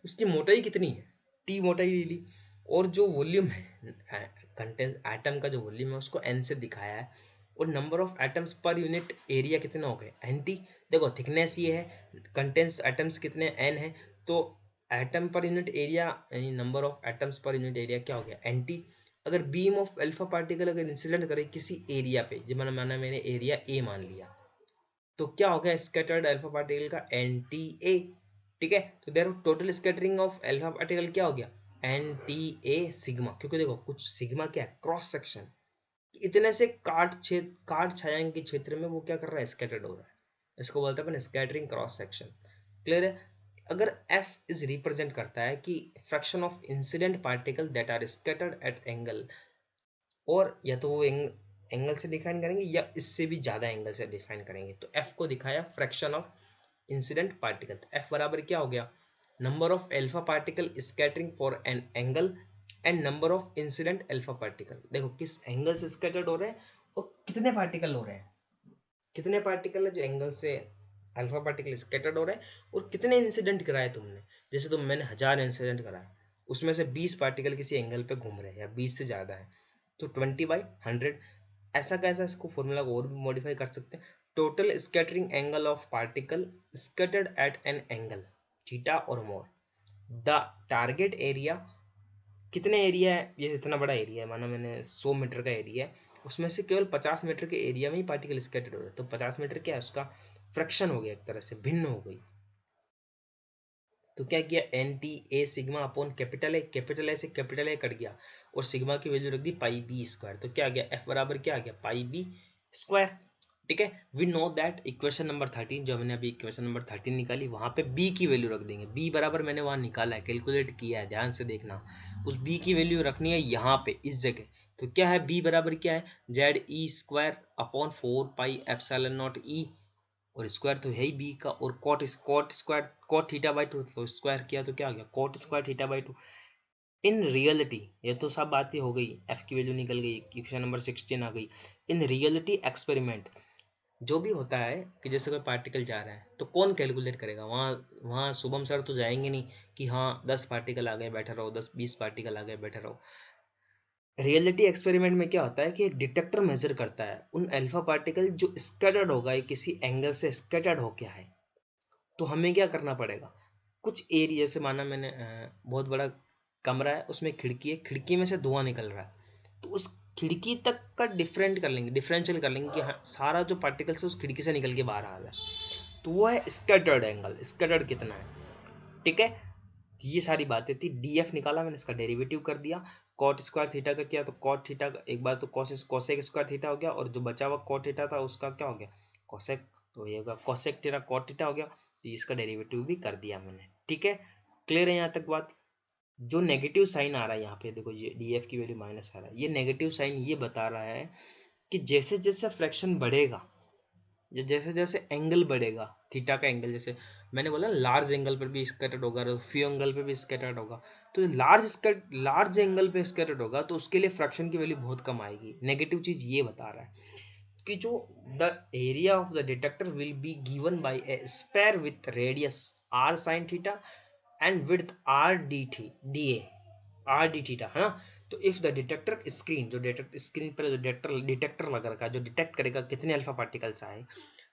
उसकी मोटाई कितनी है, टी मोटाई ले ली, और जो वॉल्यूम है कंटेंट एटम का जो वॉल्यूम है उसको एन से दिखाया है, और number of atoms per unit area कितना हो गए एन टी। देखो थिकनेस ये है, कंटेंट्स एटम्स कितने एन है, तो एटम पर यूनिट एरिया यानी number of atoms per unit area क्या हो गया एन टी। अगर बीम ऑफ अल्फा पार्टिकल अगर इंसिडेंट करे किसी एरिया पे, जो मैंने एरिया ए मान लिया, तो क्या हो गया स्कैटर्ड अल्फा पार्टिकल का एन टी ए। ठीक है, तो their total scattering of alpha particle क्या हो गया एन टी ए सिग्मा, क्योंकि देखो कुछ सिग्मा क्या है क्रॉस सेक्शन, इतने से काट छायांक के क्षेत्र में वो क्या कर रहा है स्कैटर्ड हो रहा है, इसको बोलते हैं अपन स्कैटरिंग क्रॉस सेक्शन। क्लियर है। अगर F इज रिप्रेजेंट करता है कि fraction of incident particle that are scattered at angle, और या तो वो एंगल से डिफाइन करेंगे या इससे भी ज्यादा एंगल से डिफाइन करेंगे, तो F को दिखाया फ्रैक्शन ऑफ इंसिडेंट पार्टिकल। तो F बराबर क्या हो गया, number of alpha particle scattering for an angle and number of incident alpha particle. देखो किस एंगल से स्कैटर्ड हो रहे हैं और कितने पार्टिकल हो रहे हैं, कितने पार्टिकल है जो एंगल से अल्फा पार्टिकल स्कैटर्ड हो रहे हैं, और कितने इंसिडेंट कराए तुमने। जैसे मैंने 1000 इंसिडेंट कराए, उसमें से 20 पार्टिकल किसी एंगल पे घूम रहे हैं या 20 से ज़्यादा है, तो 20/100। ऐसा कैसा इसको फॉर्मूला को और भी मॉडिफाई कर सकते हैं। Total scattering angle of particle scattered at an angle theta और मोर, द टारगेट एरिया। कितने एरिया है, ये इतना बड़ा एरिया है, माना मैंने 100 मीटर का एरिया है, उसमें से केवल 50 मीटर के एरिया में ही पार्टिकल स्कैटर्ड हो रहे हैं, तो 50 मीटर क्या है, उसका फ्रैक्शन हो गया, एक तरह से भिन्न हो गई। तो क्या किया, n t a sigma upon capital A से कैपिटल ए कट गया, और सिग्मा की वैल्यू रख दी पाई बी स्क्वायर। तो क्या आ गया, एफ बराबर क्या आ गया, पाई बी स्क्वायर। ठीक है, we know that equation number 13, जो मैंने अभी इक्वेशन नंबर 13 निकाली, वहां पे बी की वैल्यू रख देंगे। बी बराबर मैंने वहां निकाला है, कैलकुलेट किया है, ध्यान से देखना। उस बी की वैल्यू रखनी है यहाँ पे इस जगह। तो क्या है, बी बराबर क्या है, Z E square upon 4 pi epsilon naught E, और स्क्वायर तो है ही बी का, और cot square cot theta by 2, तो स्क्वायर किया तो क्या आ गया, cot square theta by 2। In reality, ये तो सब बातें हो गई, एफ की वैल्यू निकल गई, इक्वेशन नंबर 16 आ गई। इन रियलिटी एक्सपेरिमेंट जो भी होता है कि जैसे कोई पार्टिकल जा रहा है तो कौन कैलकुलेट करेगा, वहाँ वहाँ शुभम सर तो जाएंगे नहीं कि हाँ 10 पार्टिकल आ गए बैठे रहो, 10-20 पार्टिकल आ गए बैठे रहो। रियलिटी एक्सपेरिमेंट में क्या होता है कि एक डिटेक्टर मेजर करता है उन अल्फा पार्टिकल जो स्कैटर्ड होगा, किसी एंगल से स्कैटर्ड हो क्या है। तो हमें क्या करना पड़ेगा, कुछ एरिया से, माना मैंने बहुत बड़ा कमरा है, उसमें खिड़की है, खिड़की में से धुआं निकल रहा है, तो उस खिड़की तक का डिफरेंशियल कर लेंगे कि हाँ, सारा जो पार्टिकल्स है उस खिड़की से निकल के बाहर आ रहा है, तो वो है स्कैटर्ड एंगल, स्कैटर्ड कितना है। ठीक है, ये सारी बातें थी। डी एफ निकाला मैंने, इसका डेरिवेटिव कर दिया। कॉट स्क्वायर थीटा का किया तो कॉट थीटा का, एक बार तो कोसेक स्क्वायर थीटा हो गया, और जो बचा हुआ कॉट थीटा था उसका क्या हो गया, कोसेक, तो ये होगा कोसेक थीटा कॉट थीटा हो गया, तो इसका डेरिवेटिव भी कर दिया मैंने। ठीक है, क्लियर है यहाँ तक बात। जो नेगेटिव साइन आ रहा है यहाँ पे देखो, ये डी एफ की वैल्यू माइनस आ रहा है, ये नेगेटिव साइन ये बता रहा है कि जैसे जैसे फ्रैक्शन बढ़ेगा, जैसे जैसे एंगल बढ़ेगा, थीटा का एंगल, जैसे मैंने बोला लार्ज एंगल पर भी स्कैटर्ड होगा, फ्यू एंगल पे भी स्कैटर्ड होगा, तो लार्ज एंगल पे स्कैटर्ड होगा तो उसके लिए फ्रैक्शन की वैल्यू बहुत कम आएगी। नेगेटिव चीज ये बता रहा है कि जो the area of the detector will be given by A sphere with radius r sin theta and width are D theta, है ना। तो इफ द डिटेक्टर स्क्रीन, जो डिटेक्टर स्क्रीन पर जो डिटेक्टर लगा रखा है, जो डिटेक्ट करेगा कितने अल्फा पार्टिकल्स आए,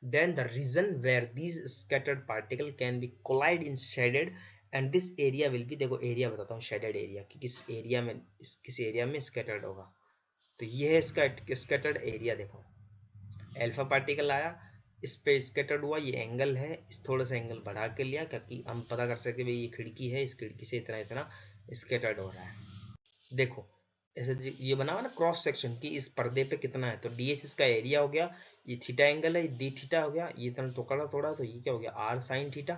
then the region where these scattered particle can be collide in shaded and this area will be, देखो एरिया बताता हूँ, शेडेड एरिया कि किस एरिया में स्कैटर्ड होगा। तो ये है इसका स्कैटर्ड एरिया। देखो अल्फा पार्टिकल आया, इस पे स्कैटर्ड हुआ, ये एंगल है, इस थोड़ा सा एंगल बढ़ा के लिया क्योंकि हम पता कर सकते भाई ये खिड़की है, इस खिड़की से इतना इतना स्कैटर्ड हो रहा है। देखो ऐसे ये बना हुआ ना क्रॉस सेक्शन की, इस पर्दे पे कितना है, तो डी एस इसका एरिया हो गया, ये थीटा एंगल है, डी थीटा हो गया, ये इतना टुकड़ा थोड़ा, तो ये क्या हो गया, आर साइन थीटा,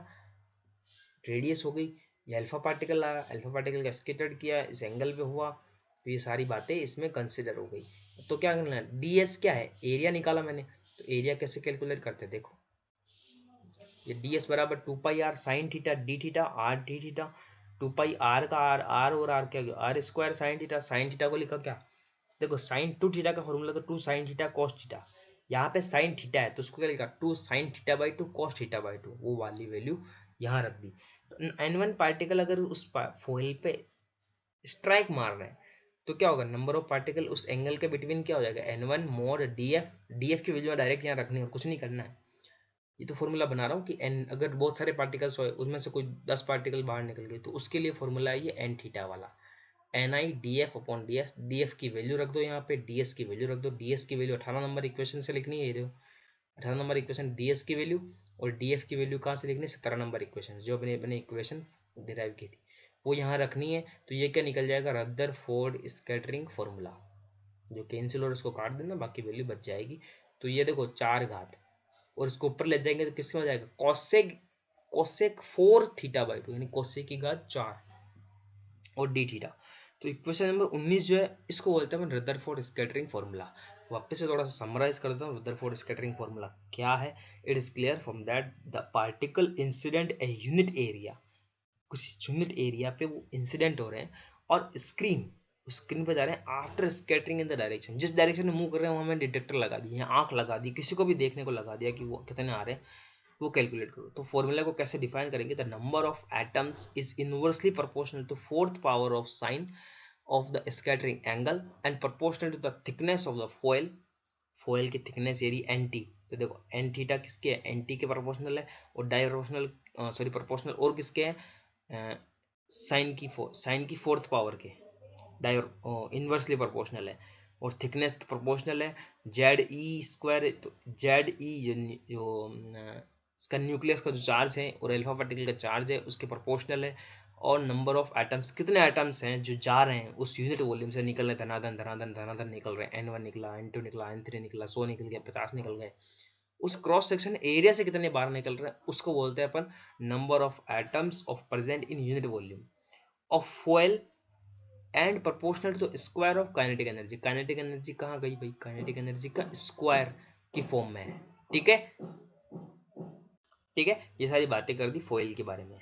रेडियस हो गई। ये अल्फा पार्टिकल आया, अल्फा पार्टिकल का स्कैटर्ड किया, इस एंगल पे हुआ, तो ये सारी बातें इसमें कंसिडर हो गई। तो क्या करना है, डी एस क्या है, एरिया निकाला मैंने, तो एरिया कैसे कैलकुलेट करते हैं, देखो ये डी एस बराबर 2 pi R sine theta D theta R D theta, 2 pi R का आर, आर और आर क्या, आर स्क्वायर साइन थीटा को लिखा क्या, देखो साइन 2 थीटा का फॉर्मूला तो 2 sin थीटा कॉस थीटा, यहाँ पे साइन थीटा है तो उसको क्या लिखा, 2 sin theta by 2 cos theta by 2, वो वाली वैल्यू यहाँ रख दी। तो N1 पार्टिकल अगर उस फॉइल पे स्ट्राइक मार रहे हैं तो क्या होगा, नंबर ऑफ पार्टिकल उस एंगल के बिटवीन क्या हो जाएगा, N1 मोड डी एफ की वैल्यू डायरेक्ट यहाँ रखनी है और कुछ नहीं करना है। ये तो फॉर्मूला बना रहा हूँ कि एन, अगर बहुत सारे पार्टिकल्स हो उसमें से कोई 10 पार्टिकल बाहर निकल गए तो उसके लिए फॉर्मूला है ये एन थीटा वाला, n i d f upon d f, d f की वैल्यू रख दो यहाँ पे, डी एस की वैल्यू रख दो, डी एस की वैल्यू 18 नंबर इक्वेशन से लिखनी है, ये देखो 18 नंबर इक्वेशन डी एस की वैल्यू, और डी एफ की वैल्यू कहाँ से लिखनी है, 17 नंबर इक्वेशन जो अपने अपने इक्वेशन डिराइव की थी वो यहाँ रखनी है। तो ये क्या निकल जाएगा, रदरफोर्ड स्कैटरिंग फॉर्मूला, जो कैंसिल और इसको काट देना बाकी वैल्यू बच जाएगी। तो ये देखो 4 घात, और इसको ऊपर ले जाएंगे तो किसमें हो जाएगा, कोसेक कोसेक 4 थीटा बाई 2, यानी कोसेक की घात 4 और डी थीटा। तो इक्वेशन नंबर 19 जो है इसको बोलते हैं रदरफोर्ड स्कैटरिंग फॉर्मूला। वापस से थोड़ा सा समराइज कर देता हूँ रदरफोर्ड स्कैटरिंग फॉर्मूला क्या है। It is clear from that the particle incident a unit area, कुछ यूनिट एरिया पे वो इंसिडेंट हो रहे हैं और स्क्रीन पे जा रहे हैं after scattering in the direction, जिस डायरेक्शन में मूव कर रहे हैं वहां मैंने डिटेक्टर लगा दी, आंख लगा दी, किसी को भी देखने को लगा दिया कि वो कितने आ रहे हैं, वो कैलकुलेट करो। तो फॉर्मूला को कैसे डिफाइन करेंगे, the number of atoms is inversely proportional to fourth power of sine of the scattering angle and proportional to the thickness of the foil, foil की thickness एरिया nt। तो देखो n theta किसके है, nt के proportional है, और डायप्रोपोर्शनल proportional और किसके हैं, साइन की फोर्थ पावर के इनवर्सली प्रोपोर्शनल है, और थिकनेस की प्रोपोर्शनल है जेड ई स्क्वायर। तो जेड ई जो इसका न्यूक्लियस का जो चार्ज है और अल्फा पार्टिकल का चार्ज है उसके प्रोपोर्शनल है, और नंबर ऑफ एटम्स, कितने एटम्स हैं जो जा रहे हैं उस यूनिट वॉल्यूम से, निकल रहे धनाधन धनाधन धनाधन निकल रहे हैं, n1 निकला, n2 निकला, n3 निकला, 100 निकल गया, 50 निकल गए, उस क्रॉस सेक्शन एरिया से कितने बाहर निकल रहे हैं उसको बोलते हैं अपन number of atoms of present in unit volume of foil and proportional to square of kinetic energy. Kinetic energy कहाँ गई भाई, काइनेटिक एनर्जी का स्क्वायर की फॉर्म में है। ठीक है, ठीक है, ये सारी बातें कर दी फॉयल के बारे में।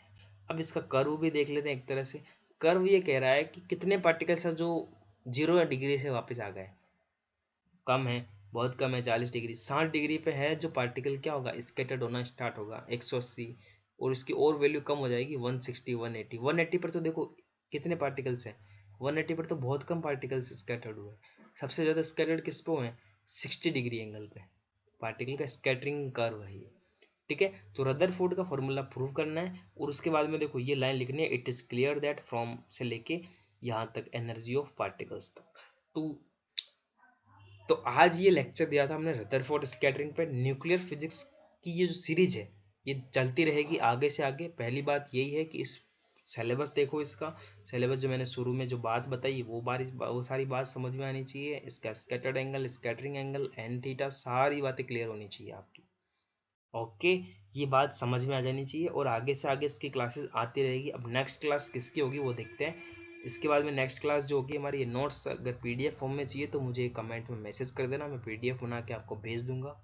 अब इसका कर्व भी देख लेते हैं एक तरह से। कर्व ये कह रहा है कि कितने पार्टिकल्स हैं जो 0 डिग्री से वापस आ गए, कम है, बहुत कम है, 40 डिग्री, 60 डिग्री पे है जो पार्टिकल क्या होगा, स्कैटर्ड होना स्टार्ट होगा 180, और इसकी और वैल्यू कम हो जाएगी 160, 180। 180 पर तो देखो कितने पार्टिकल्स हैं, 180 पर तो बहुत कम पार्टिकल्स स्कैटर्ड हुए। सबसे ज़्यादा स्कैटर्ड किस पे हुए, 60 डिग्री एंगल पे, पार्टिकल का स्कैटरिंग कर्व है ये। ठीक है, तो रदरफोर्ड का फॉर्मूला प्रूव करना है, और उसके बाद में देखो ये लाइन लिखनी है, it is clear that from से लेके यहाँ तक एनर्जी ऑफ पार्टिकल्स तक। तो आज ये लेक्चर दिया था हमने रदरफोर्ड स्कैटरिंग पे। न्यूक्लियर फिजिक्स की ये जो सीरीज है ये चलती रहेगी आगे से आगे। पहली बात यही है कि इस सिलेबस देखो, इसका सिलेबस जो मैंने शुरू में जो बात बताई वो सारी बात समझ में आनी चाहिए। इसका scattered angle, scattering angle, n theta, सारी बातें क्लियर होनी चाहिए आपकी। ओके, ये बात समझ में आ जानी चाहिए, और आगे से आगे इसकी क्लासेस आती रहेगी। अब नेक्स्ट क्लास किसकी होगी वो देखते हैं। इसके बाद में नेक्स्ट क्लास जो होगी हमारी, ये नोट्स अगर पीडीएफ फॉर्म में चाहिए तो मुझे कमेंट में मैसेज कर देना, मैं पीडीएफ बना के आपको भेज दूंगा।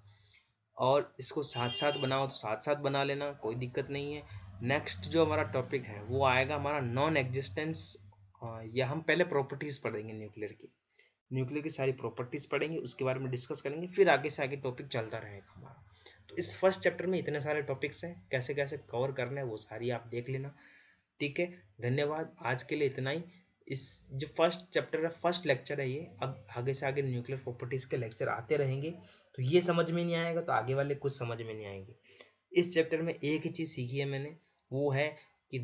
और इसको साथ साथ बनाओ तो साथ साथ बना लेना, कोई दिक्कत नहीं है। नेक्स्ट जो हमारा टॉपिक है वो आएगा हमारा नॉन एग्जिस्टेंस, या हम पहले प्रॉपर्टीज पढ़ेंगे न्यूक्लियर की, न्यूक्लियर की सारी प्रॉपर्टीज पढ़ेंगे, उसके बारे में डिस्कस करेंगे, फिर आगे से आगे टॉपिक चलता रहेगा हमारा। तो इस फर्स्ट चैप्टर में इतने सारे टॉपिक्स हैं, कैसे कैसे कवर करना है वो सारी आप देख लेना। ठीक है, धन्यवाद, आज के लिए इतना ही। इस जो फर्स्ट चैप्टर है, फर्स्ट लेक्चर है ये, अब आगे से आगे न्यूक्लियर प्रॉपर्टीज के लेक्चर आते रहेंगे, तो ये समझ में नहीं आएगा तो आगे वाले कुछ समझ में नहीं आएंगे। इस चैप्टर में एक ही चीज सीखी है मैंने, वो है कि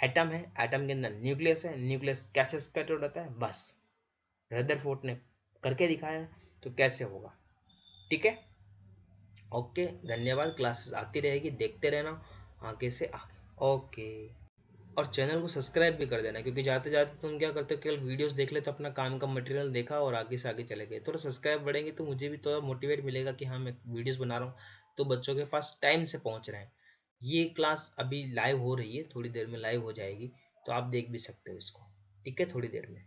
एटम है, एटम के अंदर न्यूक्लियस है, न्यूक्लियस कैसे स्कैटर्ड होता है, बस रदरफोर्ड ने करके दिखाया, तो कैसे होगा। ठीक है, ओके, धन्यवाद, क्लासेस आती रहेगी, देखते रहना आगे से आगे। ओके, और चैनल को सब्सक्राइब भी कर देना, क्योंकि जाते जाते तुम क्या करते हो, केवल वीडियोस देख लेते, अपना काम का मटेरियल देखा और आगे से आगे चले गए। थोड़ा सब्सक्राइब बढ़ेंगे तो मुझे भी थोड़ा मोटिवेट मिलेगा कि हाँ मैं वीडियोस बना रहा हूँ तो बच्चों के पास टाइम से पहुँच रहे हैं। ये क्लास अभी लाइव हो रही है, थोड़ी देर में लाइव हो जाएगी, तो आप देख भी सकते हो इसको। ठीक है, थोड़ी देर में।